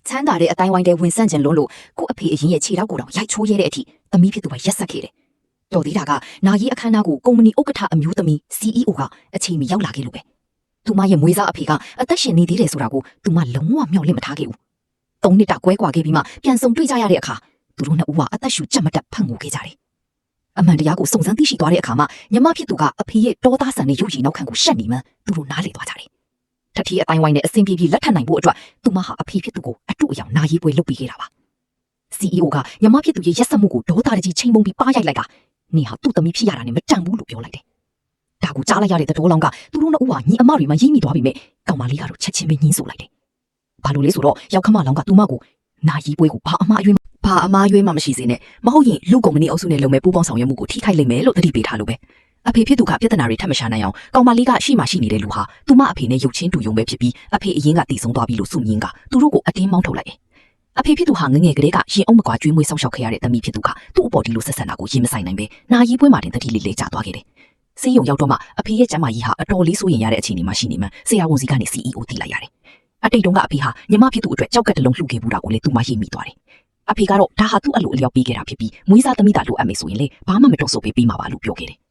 ချမ်းသာတဲ့အတိုင်းဝိုင်းတဲ့ဝင်ဆန့်ကျင်လွန်းလို့ကို့အဖေအရင်ရဲ့ခြေထောက်ကိုတော့ရိုက်ချိုးရဲတဲ့အထိသမီးဖြစ်သူကရက်ဆက်ခဲ့တယ်။တော်သေးတာကနာရီအခမ်းအနားကိုကုမ္ပဏီဥက္ကဋ္ဌအမျိုးသမီး CEO ကအချိန်မီရောက်လာခဲ့လို့ပဲ။သူမရဲ့မွေးစားအဖေကအသက်ရှင်နေသေးတယ်ဆိုတာကိုသူမလုံးဝမျှော်လင့်မထားခဲ့ဘူး။၃နှစ်တာကွဲကွာခဲ့ပြီးမှပြန်ဆုံတွေ့ကြရတဲ့အခါသူတို့နှစ်ဦးကအသက်ရှူချက်မတက်ဖတ်ငိုခဲ့ကြတယ်။အမှန်တရားကိုစုံစမ်းသိရှိသွားတဲ့အခါမှာညီမဖြစ်သူကအဖေရဲ့တောသားဆန်နဲ့ရုပ်ရည်နောက်ခံကိုရှက်နေမှသူတို့နားလေသွားကြတယ်။ထထီအတိုင်းဝိုင်းနဲ့အဆင်ပြေပြေလက်ထပ်နိုင်ဖို့အတွက်သူမဟာအဖေဖြစ်သူကိုအတူအယောင်နာရေးပွဲလုပ်ပေးခဲ့တာပါ။ CEO ကညီမဖြစ်သူရဲ့ရက်စက်မှုကိုဒေါသတကြီးချိန်ပုံပြီးပါရိုက်လိုက်တာနေဟာသူ့သမီးဖြစ်ရတာနဲ့မတန်ဘူးလို့ပြောလိုက်တယ်။ဒါကိုကြားလိုက်ရတဲ့တော်လောင်းကသူတို့နှစ်ဦးဟာညီအမတွေမှရိပ်မိသွားပြီမဲ့ကောင်မလေးကတော့ချက်ချင်းပဲညှင်းဆိုလိုက်တယ်။ဘာလို့လဲဆိုတော့ရောက်ခမလောင်းကသူမကိုနာရေးပွဲကိုဘာအမှားအယွင်းမှမရှိစေနဲ့မဟုတ်ရင်လူကုမ္ပဏီအုပ်စုနဲ့လုံမဲ့ပူးပေါင်းဆောင်ရွက်မှုကိုထိခိုက်လိမ့်မယ်လို့သတိပေးထားလို့ပဲအဖေဖြစ်သူကပြဿနာတွေထပ်မရှာနိုင်အောင်ကောင်မလေးကရှိမှရှိနေတဲ့လူဟာသူမအဖေနဲ့ရုပ်ချင်းတူယုံပဲဖြစ်ပြီးအဖေအရင်ကတည်ဆုံးသွားပြီလို့စုမြင်ကသူတို့ကိုအတင်းမောင်းထုတ်လိုက်တယ်။အဖေဖြစ်သူဟာငငယ်ကလေးကရင်အုံမကွာကျွေးမွေးဆောက်ရှောက်ခဲ့ရတဲ့သမီးဖြစ်သူကသူ့အပေါ်ဒီလိုဆက်ဆံတာကိုရင်မဆိုင်နိုင်ပဲနာရီပွဲမှာတင်တတိလေးလေးကျသွားခဲ့တယ်။ဆေးရုံရောက်တော့မှအဖေရဲ့ကျန်းမာရေးဟာအတော်လေးစိုးရင်ရတဲ့အခြေအနေမှာရှိနေမှဆရာဝန်စီကနေ CEO သိလိုက်ရတယ်။အတိတ်တုန်းကအဖေဟာညီမဖြစ်သူအတွက်ကြောက်ကက်တလုံးလှုပ်ခဲ့ဘူးတာကိုလည်းသူမရိပ်မိသွားတယ်။အဖေကတော့ဒါဟာသူ့အလိုအလျောက်ပေးခဲ့တာဖြစ်ပြီးမွေးစားသမီးတာလိုအပ်မယ်ဆိုရင်လေဘာမှမတော်ဆိုပေးပြီးမှာပါလို့ပြောခဲ့တယ်။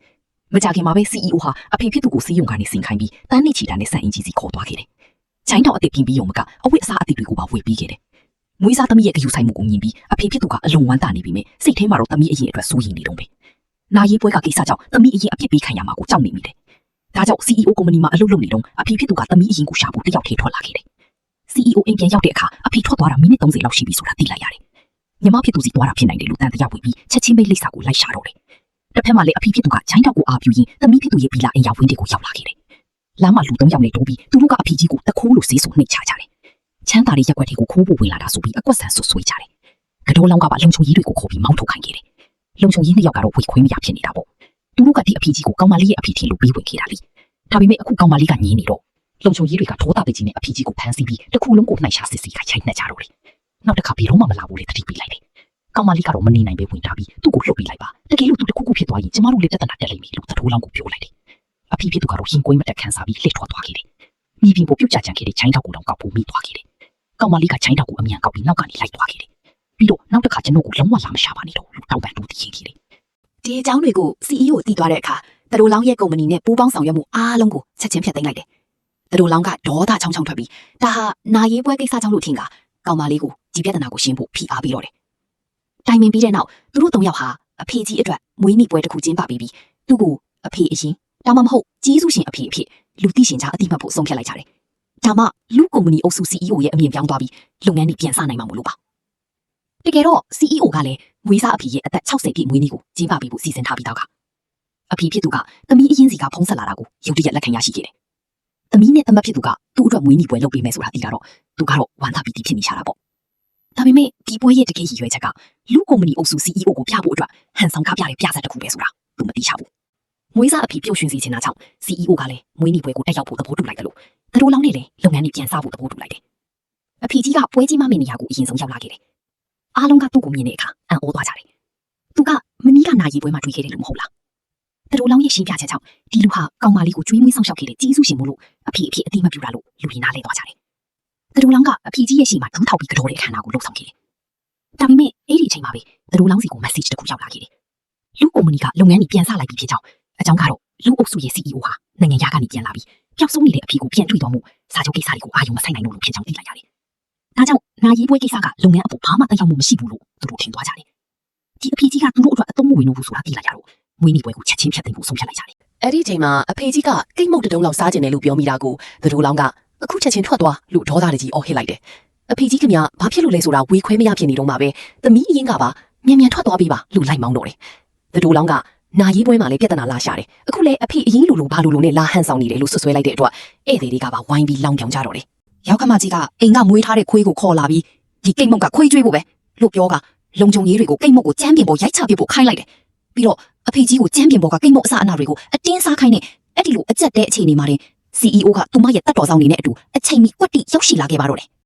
မကြခင်မှာပဲ CEO ဟာအဖေဖြစ်သူကိုစီးရုံကနေဆင်ခိုင်းပြီးတန်းနေချီတာနဲ့စံအင်ကြီးစီခေါ်သွားခဲ့တယ်။ချိုင်းတောင်အစ်စ်ပြင်ပြီးရုံမကအဝတ်အစားအသစ်တွေကိုပါဝေပေးခဲ့တယ်။မွေးစားသမီးရဲ့ဂရုစိုက်မှုကိုမြင်ပြီးအဖေဖြစ်သူကအလွန်ဝမ်းသာနေပြီမဲ့စိတ်ထဲမှာတော့သမီးအရင်အတွက်စိုးရိမ်နေတော့ပဲ။နာရေးပွဲကကိစ္စကြောင့်သမီးအရင်အပြစ်ပေးခံရမှာကိုကြောက်နေမိတယ်။ဒါကြောင့် CEO ကုမ္ပဏီမှာအလုပ်လုပ်နေတော့အဖေဖြစ်သူကသမီးအရင်ကိုရှာဖို့တယောက်ထဲထွက်လာခဲ့တယ်။ CEO အိမ်ပြန်ရောက်တဲ့အခါအဖေထွက်သွားတာမိနစ်30လောက်ရှိပြီဆိုတာသိလိုက်ရတယ်။ညီမဖြစ်သူစီသွားတာဖြစ်နိုင်တယ်လို့တန်တရားဝင်ပြီးချက်ချင်းပဲလိပ်စာကိုလိုက်ရှာတော့တယ်။တစ်ဖက်မှာလည်းအဖေဖြစ်သူကချိုင်းတောက်ကိုအားပြုရင်းသမီးဖြစ်သူရဲ့ဗီလာအိမ်ရောက်ဝင်းတွေကိုရောက်လာခဲ့တယ်။လမ်းမှာလူ3ယောက်နဲ့တိုးပြီးသူတို့ကအဖေကြီးကိုတခိုးလို့ဆေးဆိုနှိပ်ချကြတယ်။ချမ်းသာတဲ့ရက်ွက်တွေကိုခိုးဖို့ဝင်လာတာဆိုပြီးအကွက်ဆန်ဆွဆွေးကြတယ်။ကတော်လောင်းကပါလုံချုံကြီးတွေကိုခေါ်ပြီးမောင်းထုတ်ခိုင်းခဲ့တယ်။လုံချုံကြီး2ယောက်ကတော့ဝေခွင်းမရဖြစ်နေတာပေါ့။သူတို့ကဒီအဖေကြီးကိုကောင်မလေးရဲ့အဖေထင်လို့ပြီးဝင်ခဲ့တာလေ။ဒါပေမဲ့အခုကောင်မလေးကညင်းနေတော့လုံချုံကြီးတွေကထိုးတာတကြီးနဲ့အဖေကြီးကိုဖမ်းဆီးပြီးတစ်ခုလုံးကိုနှိုက်ရှာစစ်စီကချိုင်းနှက်ကြတော့တယ်။နောက်တစ်ခါဘီတော့မှမလာဘူးလေတတိပေးလိုက်တယ်။ကောင်မလေးကတော့မနေနိုင်ပဲဝင်တာပြီးသူ့ကိုလှုပ်ပေးလိုက်ပါတကယ်လို့သူတစ်ခုခုဖြစ်သွားရင်ကျမတို့လည်းပြဿနာတက်လိမ့်မယ်လို့သထိုးလောင်းကိုပြောလိုက်တယ်။အဖေဖြစ်သူကတော့ရင်ကွင်းမတက်ခန်းစားပြီးလှည့်ထွက်သွားခဲ့တယ်။မိပြင်ပေါ်ပြုတ်ကြကြံခဲ့တဲ့ချိုင်းတောက်ကိုတော့ကောက်ဖို့မိသွားခဲ့တယ်။ကောင်မလေးကချိုင်းတောက်ကိုအမြန်ကောက်ပြီးနောက်ကနေလိုက်သွားခဲ့တယ်။ပြီးတော့နောက်တစ်ခါကျွန်တော်ကိုလုံးဝလာမရှာပါနဲ့တော့လို့တောက်ပန်တူးသိခဲ့တယ်။ဒီအကြောင်းတွေကို CEO သိသွားတဲ့အခါသတို့လောင်းရဲ့ကုမ္ပဏီနဲ့ပူးပေါင်းဆောင်ရွက်မှုအားလုံးကိုချက်ချင်းဖျက်သိမ်းလိုက်တယ်။သတို့လောင်းကဒေါသချောင်းချောင်းထွက်ပြီးဒါဟာနာရေးပွဲကိစ္စကြောင့်လို့ထင်ကကောင်မလေးကိုဒီပြဿနာကိုရှင်းဖို့ဖိအားပေးတော့တယ်။တိုင်ပင်ပြီးတဲ့နောက်သူတို့3ယောက်ဟာအဖေကြီးအတွက်မွေးနေ့ပွဲတစ်ခုကျင်းပပြီးသူ့ကိုအဖေအရင်ဒါမှမဟုတ်ကြီးစုရှင်အဖေအဖြစ်လူသိရှင်ကြားအတိမတ်ဖို့ဆုံးဖြတ်လိုက်ကြတယ်။ဒါမှလူကုမ္ပဏီအုပ်စု CEO ရဲ့အမြင်ပြောင်းသွားပြီးလုပ်ငန်းတွေပြန်စနိုင်မှာမလို့ပါ။တကယ်တော့ CEO ကလည်းမွေးစားအဖေရဲ့အသက်60ပြည့်မွေးနေ့ကိုကျင်းပပေးဖို့စီစဉ်ထားပြီးတော့ကအဖေဖြစ်သူကသမီးအရင်စီကဖုံးဆက်လာတာကိုရုတ်တရက်လက်ခံရရှိခဲ့တယ်။သမီးနဲ့သမက်ဖြစ်သူကသူ့အတွက်မွေးနေ့ပွဲလုပ်ပေးမယ်ဆိုတာသိတာတော့သူကတော့ဝမ်းသာပီတိဖြစ်နေချတာပေါ့။ဒါပေမဲ့ဒီပွဲရဲ့တကယ်ရည်ရွယ်ချက်ကလူကုမ္ပဏီအုပ်စု CEO ကိုပြဖို့အတွက်ဟန်ဆောင်ကားပြတဲ့ပြဆက်တစ်ခုပဲဆိုတာသူမသိချဘူး။မွေးစားအဖေပြုတ်ရွှင်စီချင်တာကြောင့် CEO ကလည်းမွေးနေ့ပွဲကိုတက်ရောက်ဖို့သဘောတူလိုက်တယ်လို့သူတို့လောင်းနေလေလုပ်ငန်းတွေပြန်စဖို့သဘောတူလိုက်တယ်။အဖေကြီးကပွဲကြီးမမေ့နေရကိုအရင်ဆုံးရောက်လာခဲ့တယ်။အားလုံးကသူ့ကိုမြင်တဲ့အခါအံ့ဩသွားကြတယ်။သူကမနီးကနာရီပွဲမှာတွေ့ခဲ့တယ်လို့မဟုတ်လား။သူတို့လောင်းရဲ့ရှင်းပြချက်ကြောင့်ဒီလူဟာကောင်မလေးကိုကျွေးမွေးဆောင်ရှောက်ခဲ့တဲ့ကြီးစုရှင်မို့လို့အဖေအတိမပြူတာလို့လူရင်းနားလဲသွားကြတယ်။သူတို့လောင်းကအဖေကြီးရဲ့ရှေ့မှာဒူးထောက်ပြီးကြောတဲ့အခမ်းအနားကိုလှုပ်ဆောင်ခဲ့တယ်။ဒါပေမဲ့အဲ့ဒီအချိန်မှာပဲသူတို့လောင်းစီကို message တစ်ခုရောက်လာခဲ့တယ်။လူကုမ္ပဏီကလုပ်ငန်းတွေပြန်စလိုက်ပြီးဖြစ်ကြောင်းအကြောင်းကတော့လူအုပ်စုရဲ့ CEO ဟာနိုင်ငံသားကနေပြန်လာပြီးပျောက်ဆုံးနေတဲ့အဖေကိုပြန်တွေ့တော်မူစာချုပ်ကိစ္စတွေကိုအာရုံမစိုက်နိုင်လို့ဖြစ်ကြောင်းသိလိုက်ရတယ်။ဒါကြောင့်နာရီပွဲကိစ္စကလုပ်ငန်းအပေါ်ဘာမှတက်ရောက်မှုမရှိဘူးလို့သူတို့ထင်သွားကြတယ်။ဒီအဖေကြီးကသူတို့အတွက်အသုံးမဝင်လို့ဆိုတာသိလိုက်ရတော့မွေးနေ့ပွဲကိုချက်ချင်းဖျက်သိမ်းဖို့ဆုံးဖြတ်လိုက်ကြတယ်။အဲ့ဒီအချိန်မှာအဖေကြီးကကိတ်မုတ်တုံးလောက်စားကျင်တယ်လို့ပြောမိတာကိုသူတို့လောင်းကအခုချက်ချင်းထွက်သွားလို့ဒေါသတကြီးအော်ဟစ်လိုက်တယ်။အဖေကြီးကမြဘာဖြစ်လို့လဲဆိုတာဝေခွဲမရဖြစ်နေတော့မှပဲသမီးအရင်ကပါမြန်ထွက်သွားပြီးပါလို့လိုက်မောင်းတော့တယ်။သူတို့လောင်းကနာရီပွဲမှာလည်းပြဿနာလာရှာတယ်။အခုလည်းအဖေအရင်လိုဘာလိုနဲ့လာဟန်ဆောင်နေတယ်လို့ဆွဆွဲလိုက်တဲ့အတွက်ဧည့်သည်တွေကပါဝိုင်းပြီးလောင်ပြောင်ကြတော့တယ်။ရောက်ခမကြီးကအိမ်ကမွေးထားတဲ့ခွေးကိုခေါ်လာပြီးဒီကိတ်မုတ်ကခွေးကျွေးဖို့ပဲလို့ပြောကလုံချုံကြီးတွေကိုကိတ်မုတ်ကိုကျမ်းပြင်ပေါ်ရိုက်ချပစ်ဖို့ခိုင်းလိုက်တယ်။ပြီးတော့အဖေကြီးကိုကျမ်းပြင်ပေါ်ကကိတ်မုတ်အစအနာတွေကိုအတင်းစားခိုင်းတဲ့အဲ့ဒီလိုအကျက်တဲ့အခြေအနေမှာတင် CEO ကသူမရဲ့တတ်တော်ဆောင်နေတဲ့အတူအချိန်မီကွက်တိရောက်ရှိလာခဲ့ပါတော့တယ်